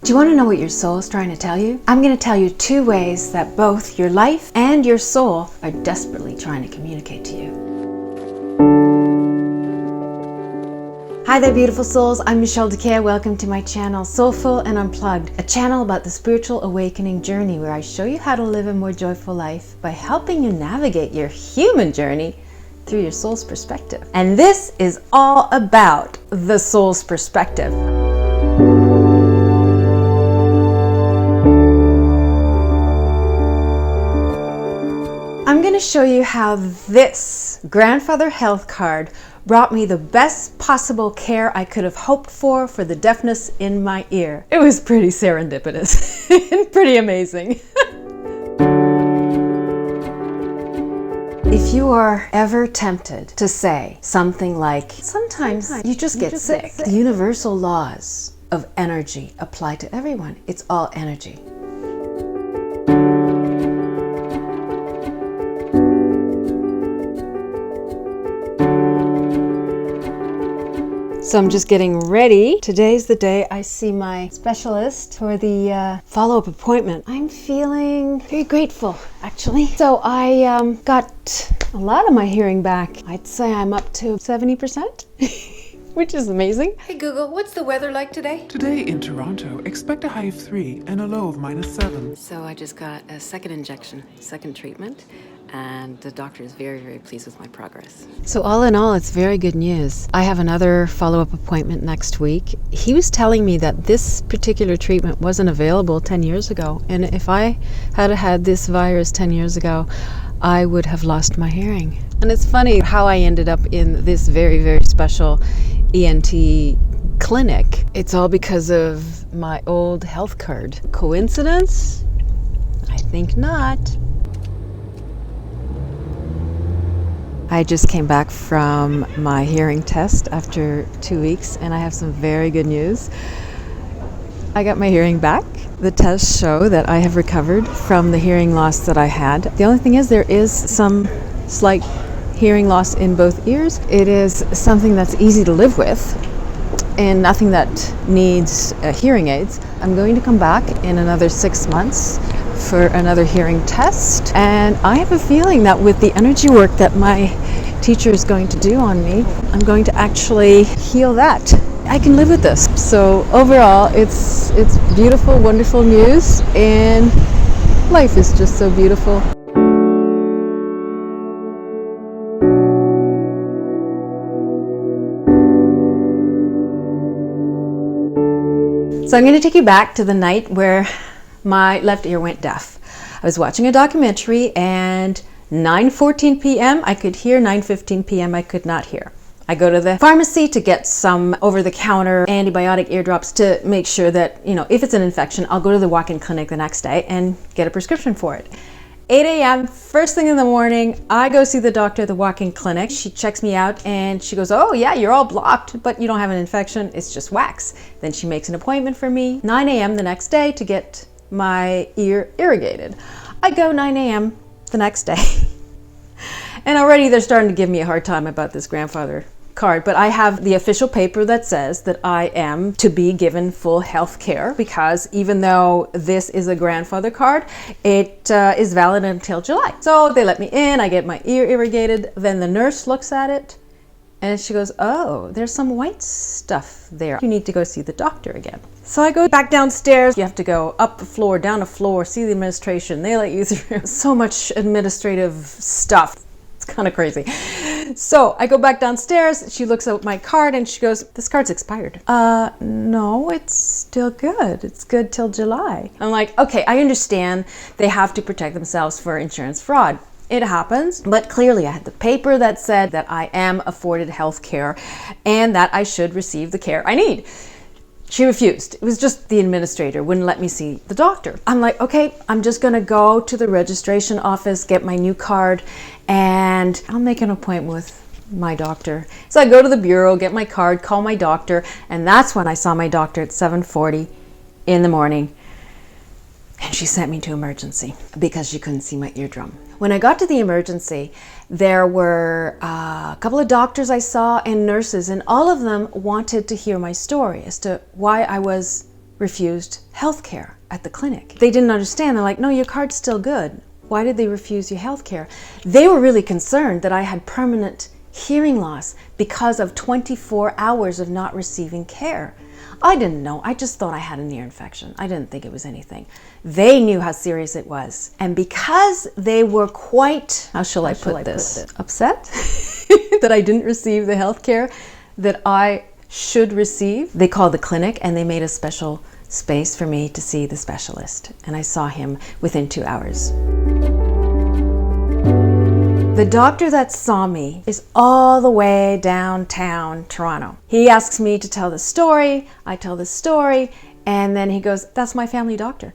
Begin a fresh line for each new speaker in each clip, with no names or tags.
Do you want to know what your soul is trying to tell you? I'm going to tell you 2 ways that both your life and your soul are desperately trying to communicate to you. Hi there, beautiful souls. I'm Michèle Duquet. Welcome to my channel, Soulful and Unplugged, a channel about the spiritual awakening journey where I show you how to live a more joyful life by helping you navigate your human journey through your soul's perspective. And this is all about the soul's perspective. I'm going to show you how this grandfather health card brought me the best possible care I could have hoped for the deafness in my ear. It was pretty serendipitous and pretty amazing. If you are ever tempted to say something like, sometimes you just get sick. The universal laws of energy apply to everyone. It's all energy. So I'm just getting ready. Today's the day I see my specialist for the follow-up appointment. I'm feeling very grateful, actually. So I got a lot of my hearing back. I'd say I'm up to 70%, which is amazing.
Hey Google, what's the weather like today?
Today in Toronto, expect a high of 3 and a low of -7.
So I just got a second injection, second treatment, and the doctor is very, very pleased with my progress.
So all in all, it's very good news. I have another follow-up appointment next week. He was telling me that this particular treatment wasn't available 10 years ago. And if I had had this virus 10 years ago, I would have lost my hearing. And it's funny how I ended up in this very, very special ENT clinic. It's all because of my old health card. Coincidence? I think not. I just came back from my hearing test after 2 weeks, and I have some very good news. I got my hearing back. The tests show that I have recovered from the hearing loss that I had. The only thing is there is some slight hearing loss in both ears. It is something that's easy to live with and nothing that needs hearing aids. I'm going to come back in another 6 months for another hearing test, and I have a feeling that with the energy work that my teacher is going to do on me, I'm going to actually heal that. I can live with this. So overall, it's beautiful, wonderful news, and life is just so beautiful. So I'm going to take you back to the night where my left ear went deaf. I was watching a documentary, and 9:14 p.m. I could hear, 9:15 p.m. I could not hear. I go to the pharmacy to get some over-the-counter antibiotic eardrops to make sure that, if it's an infection, I'll go to the walk-in clinic the next day and get a prescription for it. 8 a.m., first thing in the morning, I go see the doctor at the walk-in clinic. She checks me out and she goes, oh yeah, you're all blocked, but you don't have an infection, it's just wax. Then she makes an appointment for me, 9 a.m. the next day to get my ear irrigated. I go 9 a.m. the next day. And already they're starting to give me a hard time about this grandfather card, but I have the official paper that says that I am to be given full health care, because even though this is a grandfather card, it is valid until July. So they let me in, I get my ear irrigated, then the nurse looks at it and she goes, oh, there's some white stuff there. You need to go see the doctor again. So I go back downstairs. You have to go up a floor, down a floor, see the administration. They let you through so much administrative stuff. It's kind of crazy. So I go back downstairs. She looks at my card and she goes, this card's expired. No, it's still good. It's good till July. I'm like, okay, I understand they have to protect themselves for insurance fraud. It happens, but clearly I had the paper that said that I am afforded health care and that I should receive the care I need. She refused. It was just the administrator wouldn't let me see the doctor. I'm like, okay, I'm just gonna go to the registration office, get my new card, and I'll make an appointment with my doctor. So I go to the bureau, get my card, call my doctor, and that's when I saw my doctor at 7:40 in the morning. And she sent me to emergency because she couldn't see my eardrum. When I got to the emergency, there were a couple of doctors I saw and nurses, and all of them wanted to hear my story as to why I was refused health care at the clinic. They didn't understand. They're like, no, your card's still good. Why did they refuse you health care? They were really concerned that I had permanent hearing loss because of 24 hours of not receiving care. I didn't know. I just thought I had an ear infection. I didn't think it was anything. They knew how serious it was. And because they were quite, how shall I put this? Upset that I didn't receive the health care that I should receive, they called the clinic and they made a special space for me to see the specialist. And I saw him within 2 hours. The doctor that saw me is all the way downtown Toronto. He asks me to tell the story, I tell the story, and then he goes, that's my family doctor.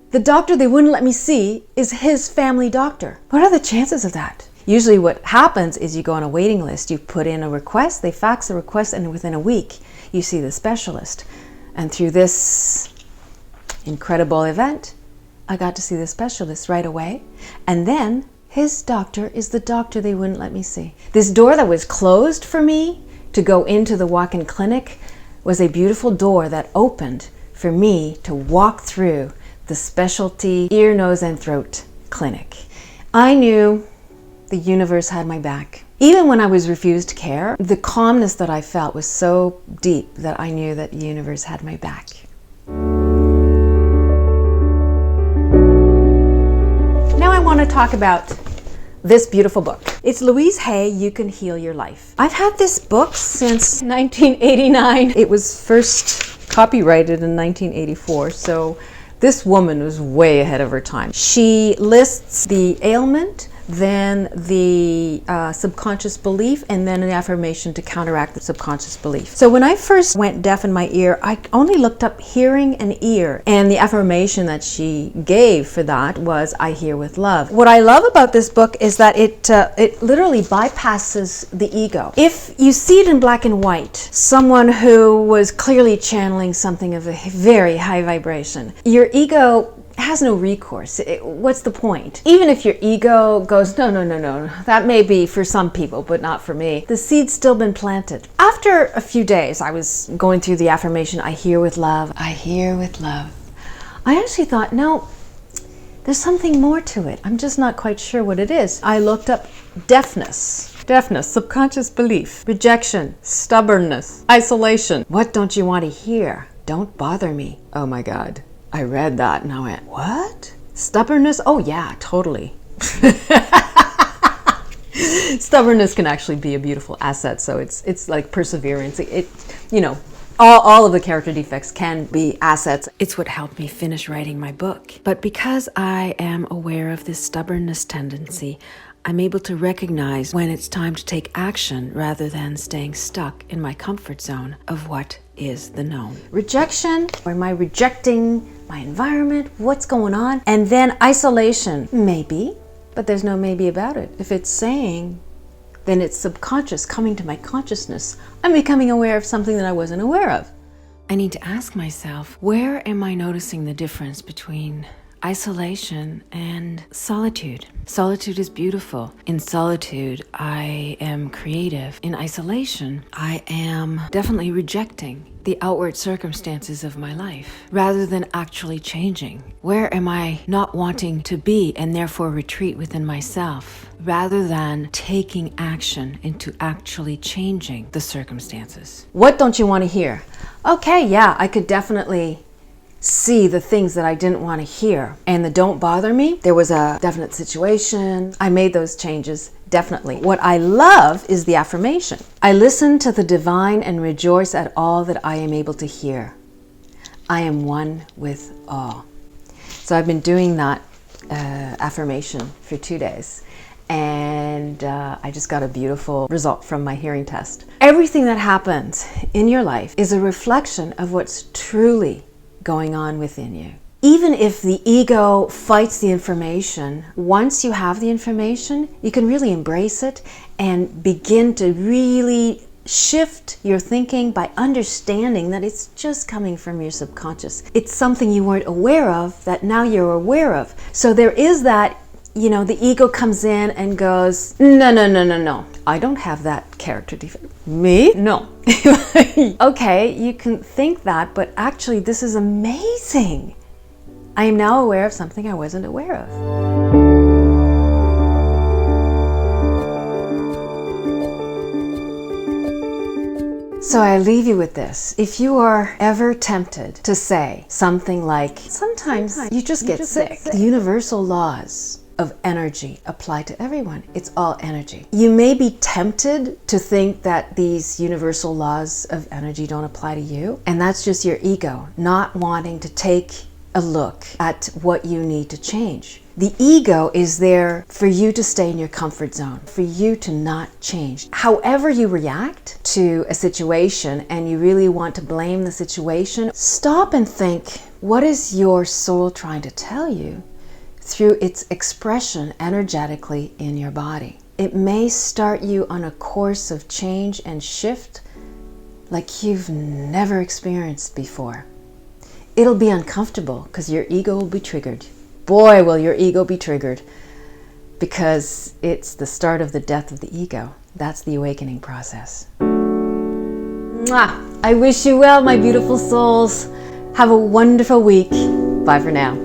The doctor they wouldn't let me see is his family doctor. What are the chances of that? Usually what happens is you go on a waiting list, you put in a request, they fax the request, and within a week you see the specialist. And through this incredible event, I got to see the specialist right away. And then his doctor is the doctor they wouldn't let me see. This door that was closed for me to go into the walk-in clinic was a beautiful door that opened for me to walk through the specialty ear, nose, and throat clinic. I knew the universe had my back. Even when I was refused care, the calmness that I felt was so deep that I knew that the universe had my back. Now I want to talk about this beautiful book. It's Louise Hay, You Can Heal Your Life. I've had this book since 1989. It was first copyrighted in 1984, so this woman was way ahead of her time. She lists the ailment, then the subconscious belief, and then an affirmation to counteract the subconscious belief. So when I first went deaf in my ear, I only looked up hearing and ear, and the affirmation that she gave for that was, I hear with love. What I love about this book is that it literally bypasses the ego. If you see it in black and white, someone who was clearly channeling something of a very high vibration, your ego has no recourse. What's the point? Even if your ego goes, no, that may be for some people, but not for me, the seed's still been planted. After a few days, I was going through the affirmation, I hear with love, I hear with love. I actually thought, no, there's something more to it. I'm just not quite sure what it is. I looked up deafness, subconscious belief, rejection, stubbornness, isolation. What don't you want to hear? Don't bother me. Oh my God. I read that and I went, what? Stubbornness? Oh yeah, totally. Stubbornness can actually be a beautiful asset. So it's like perseverance. All of the character defects can be assets. It's what helped me finish writing my book. But because I am aware of this stubbornness tendency, I'm able to recognize when it's time to take action rather than staying stuck in my comfort zone of what is the known. Rejection, or am I rejecting my environment? What's going on? And then isolation, maybe, but there's no maybe about it. If it's saying, then it's subconscious coming to my consciousness. I'm becoming aware of something that I wasn't aware of. I need to ask myself, where am I noticing the difference between isolation and solitude? Solitude is beautiful. In solitude, I am creative. In isolation, I am definitely rejecting the outward circumstances of my life rather than actually changing. Where am I not wanting to be and therefore retreat within myself rather than taking action into actually changing the circumstances? What don't you want to hear? Okay, yeah, I could definitely see the things that I didn't want to hear. And the don't bother me, there was a definite situation. I made those changes, definitely. What I love is the affirmation. I listen to the divine and rejoice at all that I am able to hear. I am one with all. So I've been doing that affirmation for 2 days. And I just got a beautiful result from my hearing test. Everything that happens in your life is a reflection of what's truly going on within you. Even if the ego fights the information, once you have the information, you can really embrace it and begin to really shift your thinking by understanding that it's just coming from your subconscious. It's something you weren't aware of that now you're aware of. So there is that, the ego comes in and goes, no. I don't have that character defect. Me? No. Okay, you can think that, but actually this is amazing. I am now aware of something I wasn't aware of. So I leave you with this. If you are ever tempted to say something like, sometimes you just get sick. The universal laws of energy apply to everyone. It's all energy. You may be tempted to think that these universal laws of energy don't apply to you, and that's just your ego not wanting to take a look at what you need to change. The ego is there for you to stay in your comfort zone, for you to not change. However you react to a situation and you really want to blame the situation, stop and think, what is your soul trying to tell you through its expression energetically in your body? It may start you on a course of change and shift like you've never experienced before. It'll be uncomfortable because your ego will be triggered. Boy, will your ego be triggered, because it's the start of the death of the ego. That's the awakening process. Mwah! I wish you well, my beautiful souls. Have a wonderful week. Bye for now.